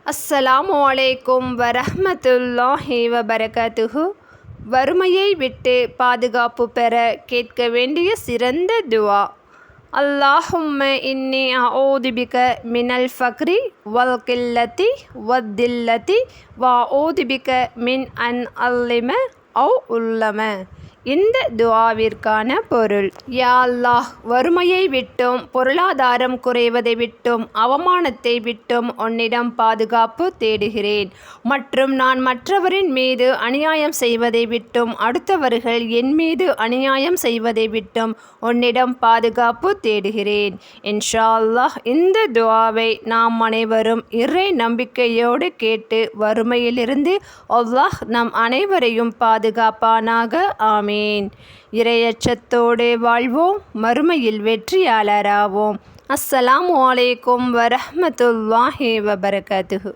அஸ்ஸலாமு அலைக்கும் வரஹ்மத்துல்லாஹி வபரகாத்துஹு. வறுமையை விட்டு பாதுகாப்பு பெற கேட்க வேண்டிய சிறந்த துவா. அல்லாஹும்ம இன்னி அஊது பிக மினல் ஃபக்ரி வல் கில்லத்தி வத்தில்லத்தி வ அஊது பிக மின் அன் அல்லிம அவ் உல்லம. இந்த துஆவிற்கான பொருள்: யா அல்லாஹ், வறுமையை விட்டும் பொருளாதாரம் குறைவதை விட்டும் அவமானத்தை விட்டும் உன்னிடம் பாதுகாப்பு தேடுகிறேன். மற்றும் நான் மற்றவரின் மீது அநியாயம் செய்வதை விட்டும் அடுத்தவர்கள் என் மீது அநியாயம் செய்வதை விட்டும் உன்னிடம் பாதுகாப்பு தேடுகிறேன். இன்ஷா அல்லாஹ் இந்த துஆவை நாம் அனைவரும் இறை நம்பிக்கையோடு கேட்டு வறுமையிலிருந்து அல்லாஹ் நம் அனைவரையும் பாதுகாப்பானாக. ஆமீன். இறையச்சத்தோடு வாழ்வோம், மறுமையில் வெற்றியாளராவோம். அஸ்ஸலாமு அலைக்கும் வரஹ்மத்துல்லாஹி வபரகாத்துஹு.